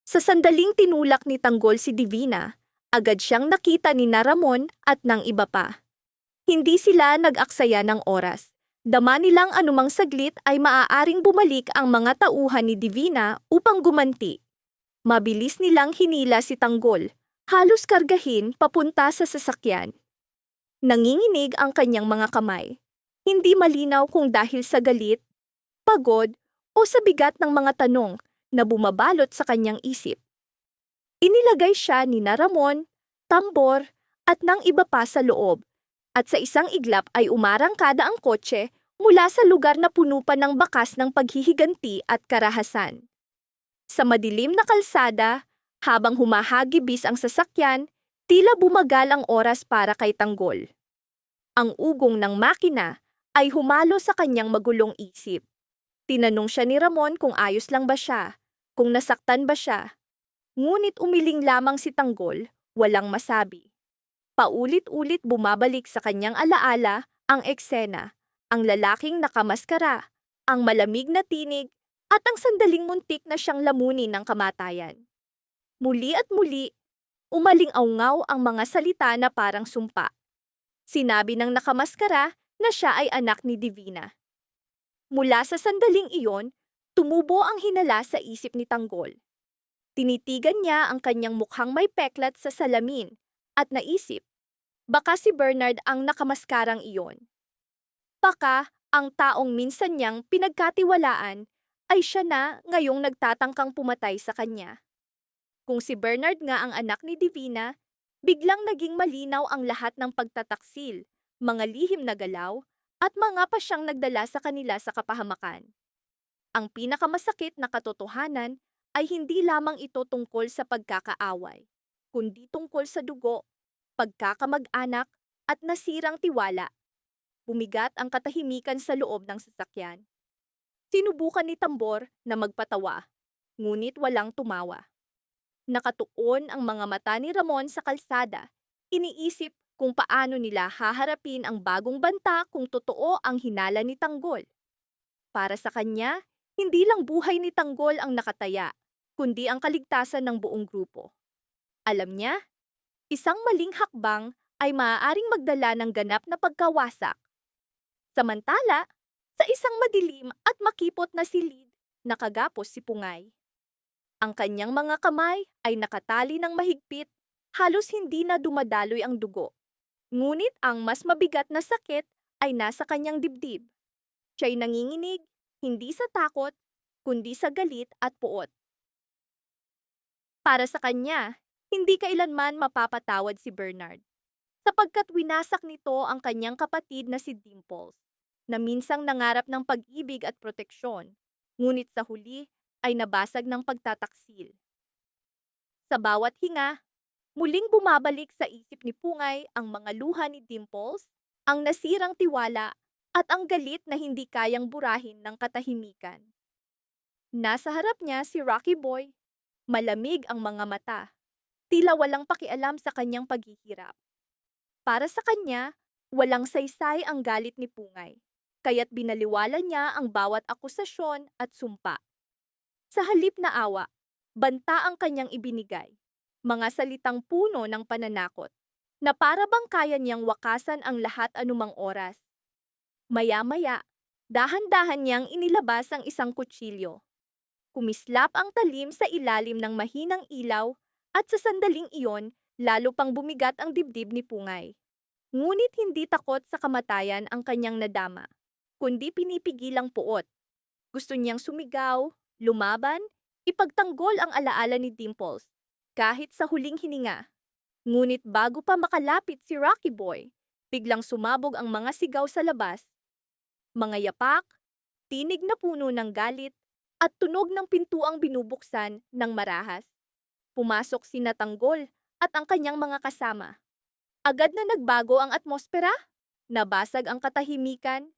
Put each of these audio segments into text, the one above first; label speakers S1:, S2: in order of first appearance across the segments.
S1: Sa sandaling tinulak ni Tanggol si Divina, agad siyang nakita ni Ramon at ng iba pa. Hindi sila nag-aksaya ng oras. Dama nilang anumang saglit ay maaaring bumalik ang mga tauhan ni Divina upang gumanti. Mabilis nilang hinila si Tanggol, halos kargahin papunta sa sasakyan. Nanginginig ang kanyang mga kamay. Hindi malinaw kung dahil sa galit, pagod, o sa bigat ng mga tanong na bumabalot sa kanyang isip. Inilagay siya ni Ramon, Tambor, at ng iba pa sa loob, at sa isang iglap ay umarangkada ang kotse mula sa lugar na puno pa ng bakas ng paghihiganti at karahasan. Sa madilim na kalsada, habang humahagibis ang sasakyan, tila bumagal ang oras para kay Tanggol. Ang ugong ng makina ay humalo sa kanyang magulong isip. Tinanong siya ni Ramon kung ayos lang ba siya, kung nasaktan ba siya. Ngunit umiling lamang si Tanggol, walang masabi. Paulit-ulit bumabalik sa kanyang alaala ang eksena, ang lalaking nakamaskara, ang malamig na tinig, at ang sandaling muntik na siyang lamunin ng kamatayan. Muli at muli, umaling-awngaw ang mga salita na parang sumpa. Sinabi ng nakamaskara na siya ay anak ni Divina. Mula sa sandaling iyon, tumubo ang hinala sa isip ni Tanggol. Tinitigan niya ang kanyang mukhang may peklat sa salamin at naisip, baka si Bernard ang nakamaskarang iyon. Baka ang taong minsan niyang pinagkatiwalaan ay siya na ngayong nagtatangkang pumatay sa kanya. Kung si Bernard nga ang anak ni Divina, biglang naging malinaw ang lahat ng pagtataksil, mga lihim na galaw, at mga pasyang nagdala sa kanila sa kapahamakan. Ang pinakamasakit na katotohanan ay hindi lamang ito tungkol sa pagkakaaway, kundi tungkol sa dugo, pagkakamag-anak, at nasirang tiwala. Bumigat ang katahimikan sa loob ng sasakyan. Sinubukan ni Tambor na magpatawa, ngunit walang tumawa. Nakatuon ang mga mata ni Ramon sa kalsada, iniisip kung paano nila haharapin ang bagong banta kung totoo ang hinala ni Tanggol. Para sa kanya, hindi lang buhay ni Tanggol ang nakataya, kundi ang kaligtasan ng buong grupo. Alam niya, isang maling hakbang ay maaaring magdala ng ganap na pagkawasak. Samantala, sa isang madilim at makipot na silid, nakagapos si Pungay. Ang kanyang mga kamay ay nakatali ng mahigpit, halos hindi na dumadaloy ang dugo. Ngunit ang mas mabigat na sakit ay nasa kanyang dibdib. Siya'y nanginginig, hindi sa takot, kundi sa galit at puot. Para sa kanya, hindi kailanman mapapatawad si Bernard, sapagkat winasak nito ang kanyang kapatid na si Dimples, na minsang nangarap ng pag-ibig at proteksyon, ngunit sa huli ay nabasag ng pagtataksil. Sa bawat hinga, muling bumabalik sa isip ni Pungay ang mga luha ni Dimples, ang nasirang tiwala, at ang galit na hindi kayang burahin ng katahimikan. Nasa harap niya si Rocky Boy, malamig ang mga mata, tila walang pakialam sa kanyang paghihirap. Para sa kanya, walang saysay ang galit ni Pungay, kaya't binaliwala niya ang bawat akusasyon at sumpa. Sa halip na awa, banta ang kanyang ibinigay, mga salitang puno ng pananakot, na para bang kaya niyang wakasan ang lahat anumang oras. Maya-maya, dahan-dahan niyang inilabas ang isang kutsilyo. Kumislap ang talim sa ilalim ng mahinang ilaw at sa sandaling iyon, lalo pang bumigat ang dibdib ni Pungay. Ngunit hindi takot sa kamatayan ang kanyang nadama, kundi pinipigil ang puot. Gusto niyang sumigaw, lumaban, ipagtanggol ang alaala ni Dimples, kahit sa huling hininga. Ngunit bago pa makalapit si Rocky Boy, biglang sumabog ang mga sigaw sa labas. Mga yapak, tinig na puno ng galit, at tunog ng pintuang binubuksan ng marahas. Pumasok si Tanggol at ang kanyang mga kasama. Agad na nagbago ang atmosfera, nabasag ang katahimikan,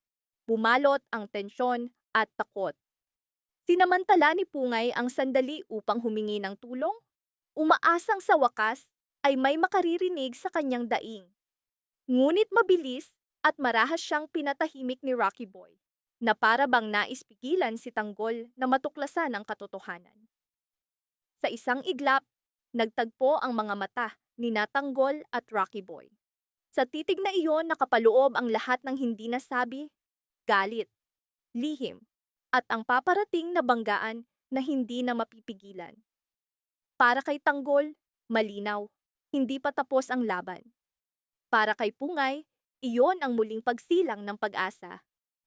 S1: bumalot ang tensyon at takot. Sinamantala ni Pungay ang sandali upang humingi ng tulong, umaasang sa wakas ay may makaririnig sa kanyang daing. Ngunit mabilis at marahas siyang pinatahimik ni Rocky Boy, na para bang nais pigilan si Tanggol na matuklasan ang katotohanan. Sa isang iglap, nagtagpo ang mga mata ni Tanggol at Rocky Boy. Sa titig na iyon nakapaloob ang lahat ng hindi nasabi, galit, lihim, at ang paparating na banggaan na hindi na mapipigilan. Para kay Tanggol, malinaw, hindi pa tapos ang laban. Para kay Pungay, iyon ang muling pagsilang ng pag-asa.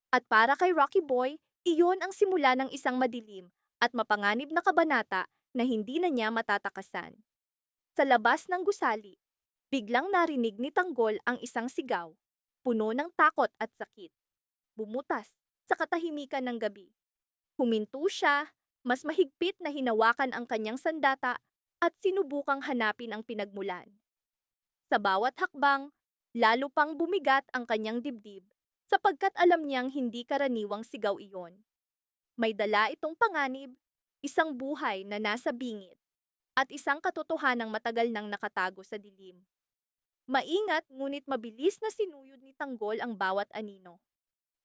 S1: At para kay Rocky Boy, iyon ang simula ng isang madilim at mapanganib na kabanata na hindi na niya matatakasan. Sa labas ng gusali, biglang narinig ni Tanggol ang isang sigaw, puno ng takot at sakit. Bumutas sa katahimikan ng gabi. Huminto siya, mas mahigpit na hinawakan ang kanyang sandata at sinubukang hanapin ang pinagmulan. Sa bawat hakbang, lalo pang bumigat ang kanyang dibdib sapagkat alam niyang hindi karaniwang sigaw iyon. May dala itong panganib, isang buhay na nasa bingit, at isang katotohanang matagal nang nakatago sa dilim. Maingat ngunit mabilis na sinuyod ni Tanggol ang bawat anino.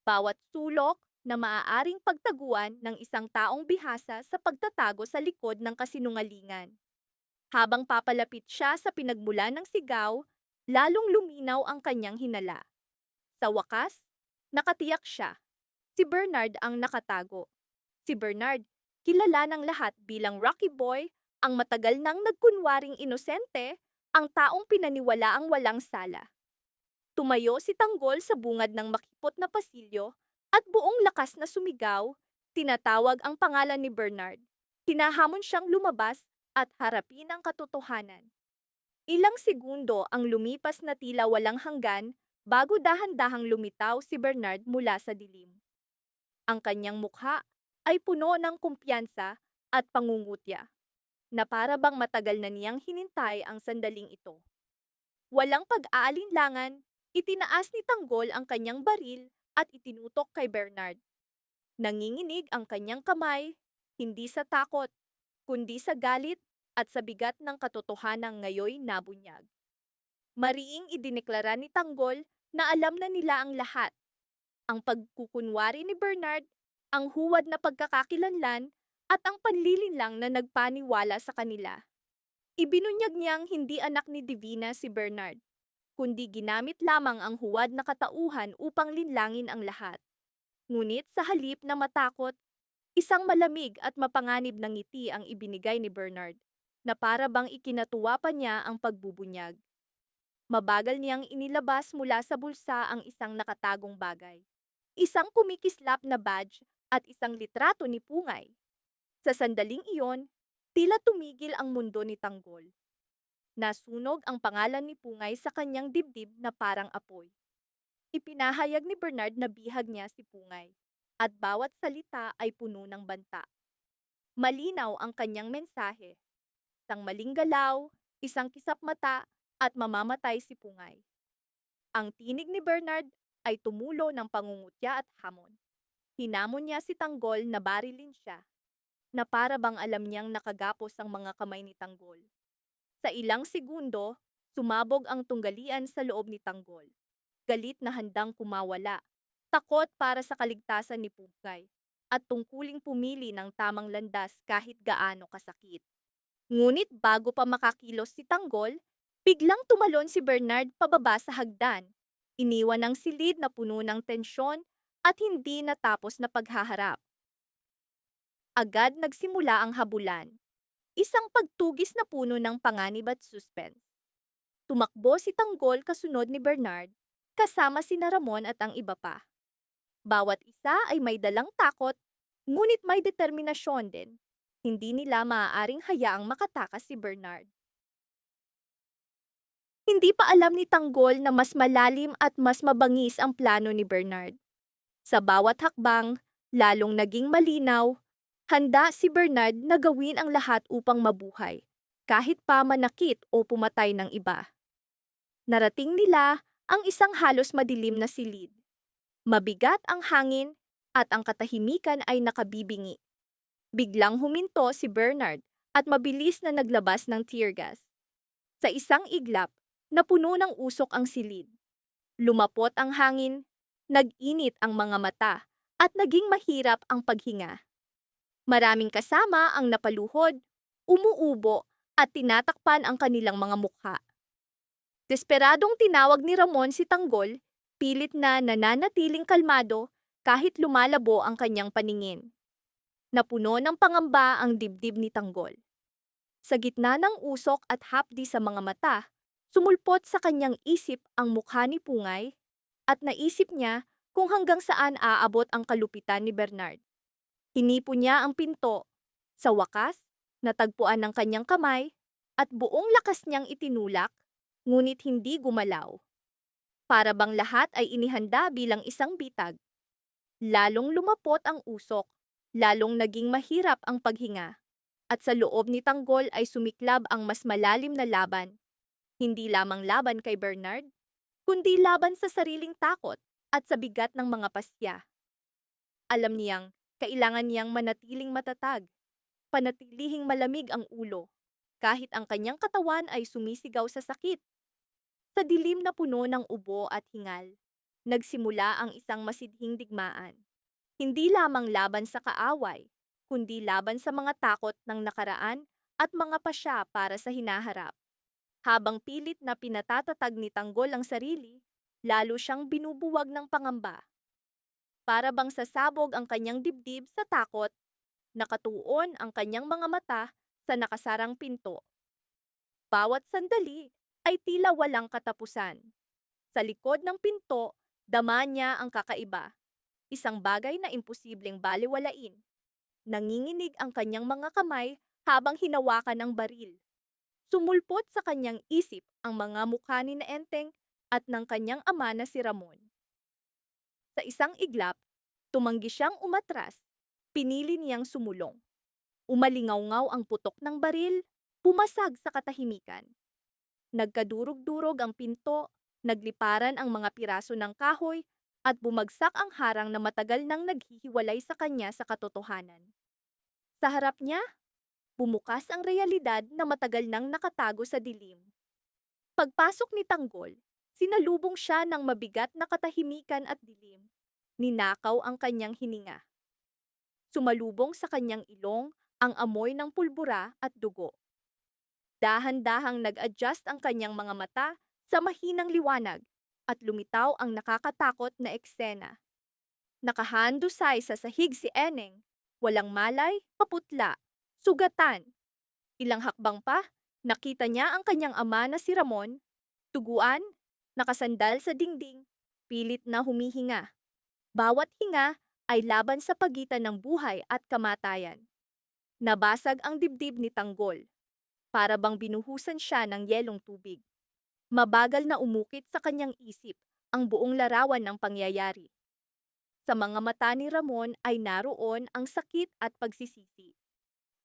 S1: Bawat sulok na maaaring pagtaguan ng isang taong bihasa sa pagtatago sa likod ng kasinungalingan. Habang papalapit siya sa pinagmulan ng sigaw, lalong luminaw ang kanyang hinala. Sa wakas, nakatiyak siya. Si Bernard ang nakatago. Si Bernard, kilala ng lahat bilang Rocky Boy, ang matagal nang nagkunwaring inosente, ang taong pinaniwalaang walang sala. Tumayo si Tanggol sa bungad ng makipot na pasilyo at buong lakas na sumigaw, tinatawag ang pangalan ni Bernard. Hinahamon siyang lumabas at harapin ang katotohanan. Ilang segundo ang lumipas na tila walang hanggan bago dahan-dahang lumitaw si Bernard mula sa dilim. Ang kanyang mukha ay puno ng kumpiyansa at pangungutya, na para bang matagal na niyang hinintay ang sandaling ito. Walang pag-aalinlangan, itinaas ni Tanggol ang kanyang baril at itinutok kay Bernard. Nanginginig ang kanyang kamay, hindi sa takot, kundi sa galit at sa bigat ng katotohanang ngayoy nabunyag. Mariing idineklara ni Tanggol na alam na nila ang lahat. Ang pagkukunwari ni Bernard, ang huwad na pagkakakilanlan, at ang panlilinlang na nagpaniwala sa kanila. Ibinunyag niyang hindi anak ni Divina si Bernard, kundi ginamit lamang ang huwad na katauhan upang linlangin ang lahat. Ngunit sa halip na matakot, isang malamig at mapanganib na ngiti ang ibinigay ni Bernard, na para bang ikinatuwa pa niya ang pagbubunyag. Mabagal niyang inilabas mula sa bulsa ang isang nakatagong bagay. Isang kumikislap na badge at isang litrato ni Pungay. Sa sandaling iyon, tila tumigil ang mundo ni Tanggol. Nasunog ang pangalan ni Pungay sa kanyang dibdib na parang apoy. Ipinahayag ni Bernard na bihag niya si Pungay, at bawat salita ay puno ng banta. Malinaw ang kanyang mensahe. Isang maling galaw, isang kisap mata, at mamamatay si Pungay. Ang tinig ni Bernard ay tumulo ng pangungutya at hamon. Hinamon niya si Tanggol na barilin siya, na para bang alam niyang nakagapos ang mga kamay ni Tanggol. Sa ilang segundo, sumabog ang tunggalian sa loob ni Tanggol. Galit na handang kumawala, takot para sa kaligtasan ni Pungay, at tungkuling pumili ng tamang landas kahit gaano kasakit. Ngunit bago pa makakilos si Tanggol, biglang tumalon si Bernard pababa sa hagdan. Iniwan ang silid na puno ng tensyon at hindi natapos na paghaharap. Agad nagsimula ang habulan. Isang pagtugis na puno ng panganib at suspense. Tumakbo si Tanggol kasunod ni Bernard, kasama si Ramon at ang iba pa. Bawat isa ay may dalang takot, ngunit may determinasyon din. Hindi nila maaaring hayaang makatakas si Bernard. Hindi pa alam ni Tanggol na mas malalim at mas mabangis ang plano ni Bernard. Sa bawat hakbang, lalong naging malinaw, handa si Bernard na gawin ang lahat upang mabuhay, kahit pa manakit o pumatay ng iba. Narating nila ang isang halos madilim na silid. Mabigat ang hangin at ang katahimikan ay nakabibingi. Biglang huminto si Bernard at mabilis na naglabas ng tear gas. Sa isang iglap, napuno ng usok ang silid. Lumapot ang hangin, nag-init ang mga mata, at naging mahirap ang paghinga. Maraming kasama ang napaluhod, umuubo at tinatakpan ang kanilang mga mukha. Desperadong tinawag ni Ramon si Tanggol, pilit na nananatiling kalmado kahit lumalabo ang kanyang paningin. Napuno ng pangamba ang dibdib ni Tanggol. Sa gitna ng usok at hapdi sa mga mata, sumulpot sa kanyang isip ang mukha ni Pungay at naisip niya kung hanggang saan aabot ang kalupitan ni Bernard. Hinipo niya ang pinto. Sa wakas, natagpuan ng kanyang kamay at buong lakas niyang itinulak, ngunit hindi gumalaw. Para bang lahat ay inihanda bilang isang bitag. Lalong lumapot ang usok, lalong naging mahirap ang paghinga. At sa loob ni Tanggol ay sumiklab ang mas malalim na laban. Hindi lamang laban kay Bernard, kundi laban sa sariling takot at sa bigat ng mga pasya. Alam niyang kailangan niyang manatiling matatag, panatilihing malamig ang ulo, kahit ang kanyang katawan ay sumisigaw sa sakit. Sa dilim na puno ng ubo at hingal, nagsimula ang isang masidhing digmaan. Hindi lamang laban sa kaaway, kundi laban sa mga takot ng nakaraan at mga pasya para sa hinaharap. Habang pilit na pinatatatag ni Tanggol ang sarili, lalo siyang binubuwag ng pangamba. Para bang sasabog ang kanyang dibdib sa takot, nakatuon ang kanyang mga mata sa nakasarang pinto. Bawat sandali ay tila walang katapusan. Sa likod ng pinto, dama niya ang kakaiba, isang bagay na imposibleng balewalain. Nanginginig ang kanyang mga kamay habang hinawakan ang baril. Sumulpot sa kanyang isip ang mga mukha ni Naenteng at ng kanyang ama na si Ramon. Sa isang iglap, tumanggi siyang umatras, pinili niyang sumulong. Umalingaw-ngaw ang putok ng baril, pumasag sa katahimikan. Nagkadurog-durog ang pinto, nagliparan ang mga piraso ng kahoy, at bumagsak ang harang na matagal nang naghihiwalay sa kanya sa katotohanan. Sa harap niya, bumukas ang realidad na matagal nang nakatago sa dilim. Pagpasok ni Tanggol, sinalubong siya ng mabigat na katahimikan at dilim. Ninakaw ang kanyang hininga. Sumalubong sa kanyang ilong ang amoy ng pulbura at dugo. Dahan-dahang nag-adjust ang kanyang mga mata sa mahinang liwanag at lumitaw ang nakakatakot na eksena. Nakahandusay sa sahig si Eneng, walang malay, paputla, sugatan. Ilang hakbang pa, nakita niya ang kanyang ama na si Ramon, tuguan, nakasandal sa dingding, pilit na humihinga. Bawat hinga ay laban sa pagitan ng buhay at kamatayan. Nabasag ang dibdib ni Tanggol. Para bang binuhusan siya ng yelong tubig. Mabagal na umukit sa kanyang isip ang buong larawan ng pangyayari. Sa mga mata ni Ramon ay naroon ang sakit at pagsisisi.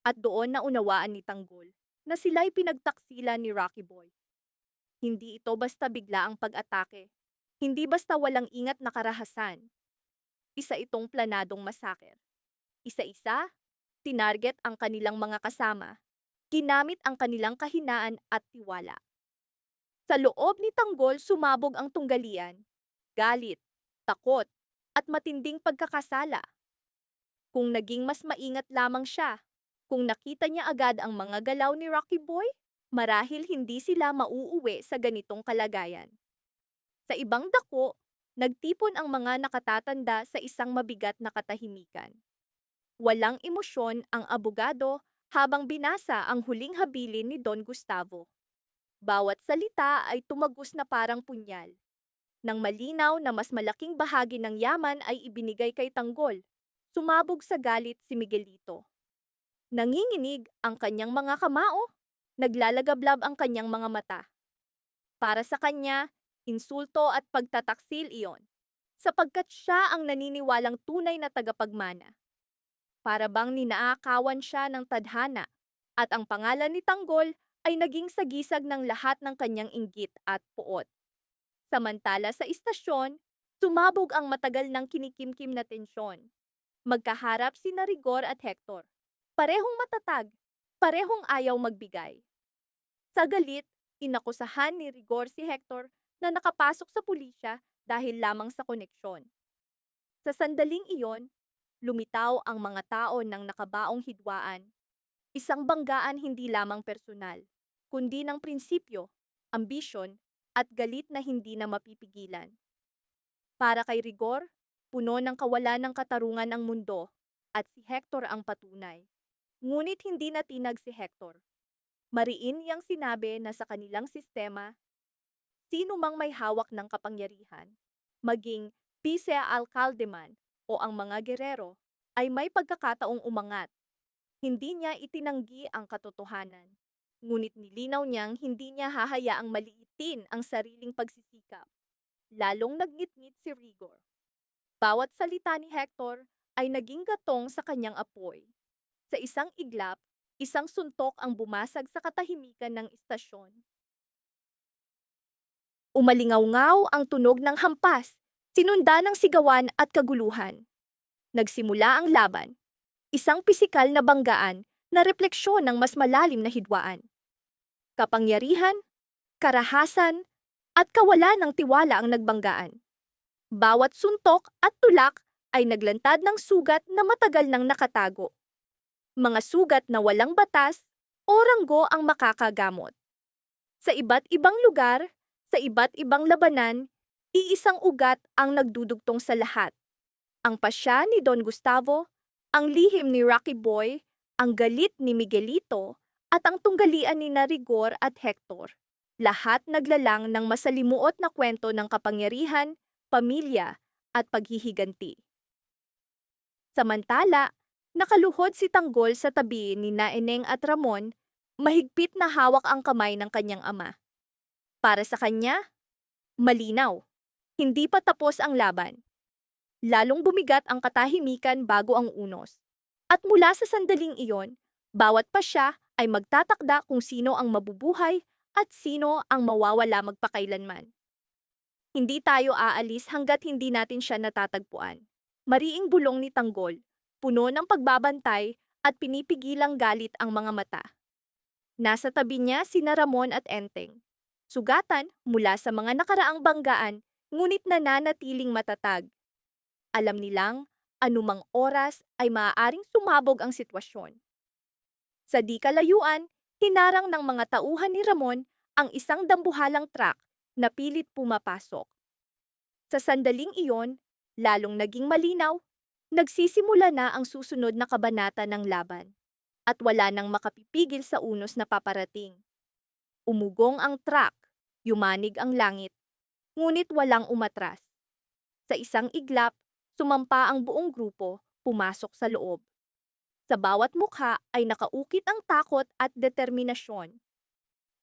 S1: At doon naunawaan ni Tanggol na sila'y pinagtaksilan ni Rocky Boy. Hindi ito basta bigla ang pag-atake. Hindi basta walang ingat na karahasan. Isa itong planadong masaker. Isa-isa, tinarget ang kanilang mga kasama. Ginamit ang kanilang kahinaan at tiwala. Sa loob ni Tanggol sumabog ang tunggalian, galit, takot, at matinding pagkakasala. Kung naging mas maingat lamang siya, kung nakita niya agad ang mga galaw ni Rocky Boy, marahil hindi sila mauuwi sa ganitong kalagayan. Sa ibang dako, nagtipon ang mga nakatatanda sa isang mabigat na katahimikan. Walang emosyon ang abogado habang binasa ang huling habilin ni Don Gustavo. Bawat salita ay tumagos na parang punyal. Nang malinaw na mas malaking bahagi ng yaman ay ibinigay kay Tanggol, sumabog sa galit si Miguelito. Nanginginig ang kanyang mga kamao, naglalagablab ang kanyang mga mata. Para sa kanya, insulto at pagtataksil iyon, sapagkat siya ang naniniwalang tunay na tagapagmana. Para bang ninaakawan siya ng tadhana, at ang pangalan ni Tanggol ay naging sagisag ng lahat ng kanyang inggit at puot. Samantala sa istasyon, sumabog ang matagal ng kinikimkim na tensyon. Magkaharap sina Rigor at Hector. Parehong matatag, parehong ayaw magbigay. Sa galit, inakusahan ni Rigor si Hector na nakapasok sa pulisya dahil lamang sa koneksyon. Sa sandaling iyon, lumitaw ang mga tao ng nakabaong hidwaan. Isang banggaan hindi lamang personal, kundi ng prinsipyo, ambisyon, at galit na hindi na mapipigilan. Para kay Rigor, puno ng kawalan ng katarungan ang mundo, at si Hector ang patunay. Ngunit hindi natinag si Hector. Mariin niyang sinabi na sa kanilang sistema, sino mang may hawak ng kapangyarihan, maging vice-alcalde man o ang mga gerero, ay may pagkakataong umangat. Hindi niya itinanggi ang katotohanan. Ngunit nilinaw niyang hindi niya hahayaang maliitin ang sariling pagsisikap. Lalong nagngit-ngit si Rigor. Bawat salita ni Hector ay naging gatong sa kanyang apoy. Sa isang iglap, isang suntok ang bumasag sa katahimikan ng istasyon. Umalingaw-ngaw ang tunog ng hampas, sinunda ng sigawan at kaguluhan. Nagsimula ang laban, isang pisikal na banggaan na refleksyon ng mas malalim na hidwaan. Kapangyarihan, karahasan, at kawalan ng tiwala ang nagbanggaan. Bawat suntok at tulak ay naglantad ng sugat na matagal nang nakatago. Mga sugat na walang batas o ranggo ang makakagamot. Sa iba't ibang lugar, sa iba't ibang labanan, iisang ugat ang nagdudugtong sa lahat. Ang pasya ni Don Gustavo, ang lihim ni Rocky Boy, ang galit ni Miguelito, at ang tunggalian ni Rigor at Hector. Lahat naglalang ng masalimuot na kwento ng kapangyarihan, pamilya, at paghihiganti. Samantala, nakaluhod si Tanggol sa tabi ni Eneng at Ramon, mahigpit na hawak ang kamay ng kanyang ama. Para sa kanya, malinaw, hindi pa tapos ang laban. Lalong bumigat ang katahimikan bago ang unos. At mula sa sandaling iyon, bawat pasya ay magtatakda kung sino ang mabubuhay at sino ang mawawala magpakailanman. Hindi tayo aalis hanggat hindi natin siya natatagpuan. Mariing bulong ni Tanggol, puno ng pagbabantay at pinipigilang galit ang mga mata. Nasa tabi niya sina Ramon at Enteng. Sugatan mula sa mga nakaraang banggaan, ngunit nananatiling matatag. Alam nilang, anumang oras ay maaaring sumabog ang sitwasyon. Sa di kalayuan, hinarang ng mga tauhan ni Ramon ang isang dambuhalang truck na pilit pumapasok. Sa sandaling iyon, lalong naging malinaw, nagsisimula na ang susunod na kabanata ng laban. At wala nang makapipigil sa unos na paparating. Umugong ang truck, yumanig ang langit, ngunit walang umatras. Sa isang iglap, sumampa ang buong grupo, pumasok sa loob. Sa bawat mukha ay nakaukit ang takot at determinasyon.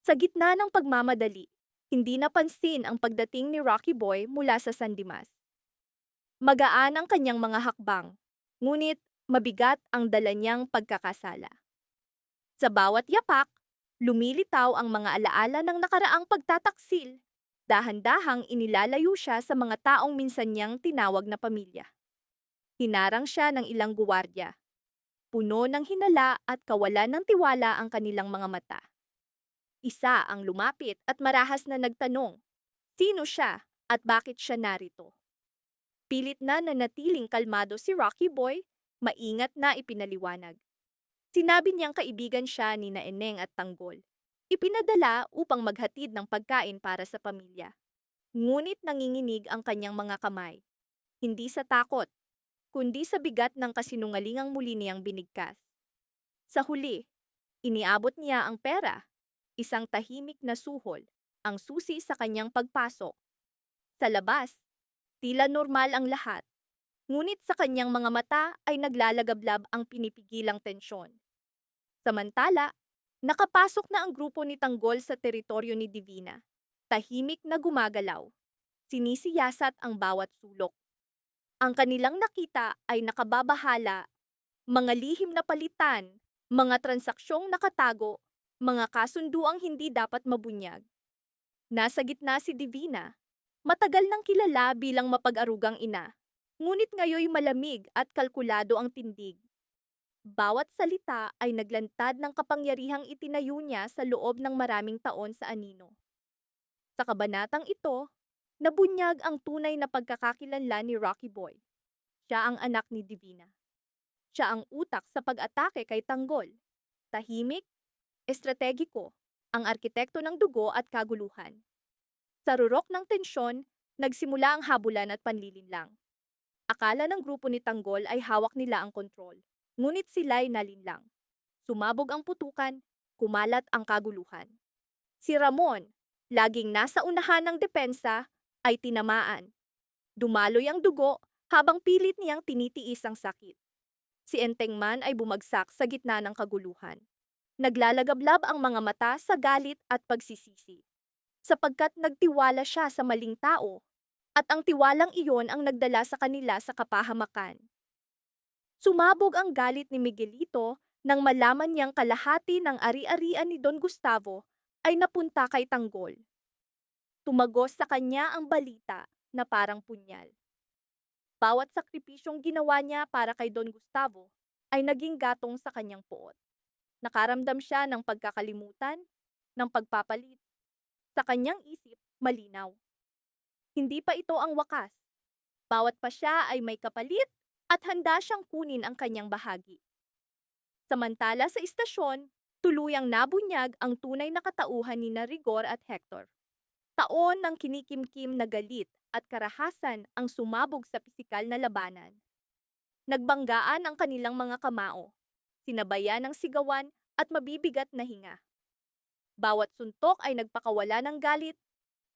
S1: Sa gitna ng pagmamadali, hindi napansin ang pagdating ni Rocky Boy mula sa San Dimas. Magaan ang kanyang mga hakbang, ngunit mabigat ang dala niyang pagkakasala. Sa bawat yapak, lumilitaw ang mga alaala ng nakaraang pagtataksil. Dahan-dahang inilalayo siya sa mga taong minsan niyang tinawag na pamilya. Hinarang siya ng ilang guwardiya. Puno ng hinala at kawalan ng tiwala ang kanilang mga mata. Isa ang lumapit at marahas na nagtanong, sino siya at bakit siya narito? Pilit na nanatiling kalmado si Rocky Boy, maingat na ipinaliwanag. Sinabi niyang kaibigan siya ni Eneng at Tanggol. Ipinadala upang maghatid ng pagkain para sa pamilya. Ngunit nanginginig ang kanyang mga kamay. Hindi sa takot, kundi sa bigat ng kasinungalingang muli niyang binigkas. Sa huli, iniabot niya ang pera, isang tahimik na suhol, ang susi sa kanyang pagpasok. Sa labas, tila normal ang lahat. Ngunit sa kanyang mga mata ay naglalagablab ang pinipigilang tensyon. Samantala, nakapasok na ang grupo ni Tanggol sa teritoryo ni Divina. Tahimik na gumagalaw. Sinisiyasat ang bawat sulok. Ang kanilang nakita ay nakababahala, mga lihim na palitan, mga transaksyong nakatago, mga kasunduang hindi dapat mabunyag. Nasa gitna si Divina, matagal nang kilala bilang mapag-arugang ina, ngunit ngayoy malamig at kalkulado ang tindig. Bawat salita ay naglantad ng kapangyarihang itinayo niya sa loob ng maraming taon sa anino. Sa kabanatang ito, nabunyag ang tunay na pagkakakilanlan ni Rocky Boy. Siya ang anak ni Divina. Siya ang utak sa pag-atake kay Tanggol. Tahimik, estrategiko, ang arkitekto ng dugo at kaguluhan. Sa rurok ng tensyon, nagsimula ang habulan at panlilinlang. Akala ng grupo ni Tanggol ay hawak nila ang kontrol, ngunit sila'y nalinlang. Sumabog ang putukan, kumalat ang kaguluhan. Si Ramon, laging nasa unahan ng depensa, ay tinamaan. Dumaloy ang dugo habang pilit niyang tinitiis ang sakit. Si Entengman ay bumagsak sa gitna ng kaguluhan. Naglalagablab ang mga mata sa galit at pagsisisi. Sapagkat nagtiwala siya sa maling tao, at ang tiwalang iyon ang nagdala sa kanila sa kapahamakan. Sumabog ang galit ni Miguelito nang malaman niyang kalahati ng ari-arian ni Don Gustavo ay napunta kay Tanggol. Tumagos sa kanya ang balita na parang punyal. Bawat sakripisyong ginawa niya para kay Don Gustavo ay naging gatong sa kanyang puot. Nakaramdam siya ng pagkakalimutan, ng pagpapalit. Sa kanyang isip, malinaw. Hindi pa ito ang wakas. Bawat pa siya ay may kapalit at handa siyang kunin ang kanyang bahagi. Samantala sa istasyon, tuluyang nabunyag ang tunay na katauhan ni Rigor at Hector. Taon ng kinikimkim na galit at karahasan ang sumabog sa pisikal na labanan. Nagbanggaan ang kanilang mga kamao, sinabayan ng sigawan at mabibigat na hinga. Bawat suntok ay nagpakawala ng galit,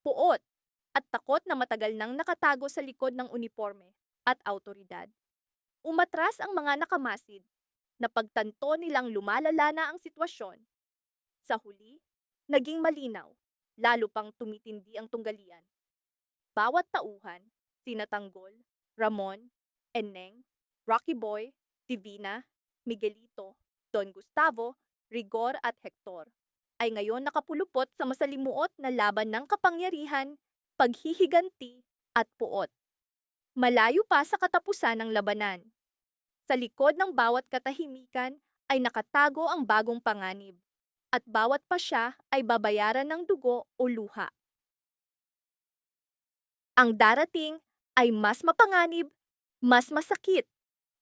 S1: puot, at takot na matagal nang nakatago sa likod ng uniforme at autoridad. Umatras ang mga nakamasid, na pagtanto nilang lumalala na ang sitwasyon. Sa huli, naging malinaw, lalo pang tumitindi ang tunggalian. Bawat tauhan, sina Tanggol, Ramon, Eneng, Rocky Boy, Divina, Miguelito, Don Gustavo, Rigor at Hector, ay ngayon nakapulupot sa masalimuot na laban ng kapangyarihan, paghihiganti at puot. Malayo pa sa katapusan ng labanan. Sa likod ng bawat katahimikan ay nakatago ang bagong panganib, at bawat pa siya ay babayaran ng dugo o luha. Ang darating ay mas mapanganib, mas masakit,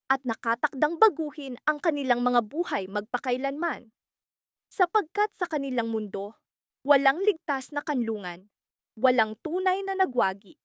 S1: at nakatakdang baguhin ang kanilang mga buhay magpakailanman. Sapagkat sa kanilang mundo, walang ligtas na kanlungan, walang tunay na nagwagi,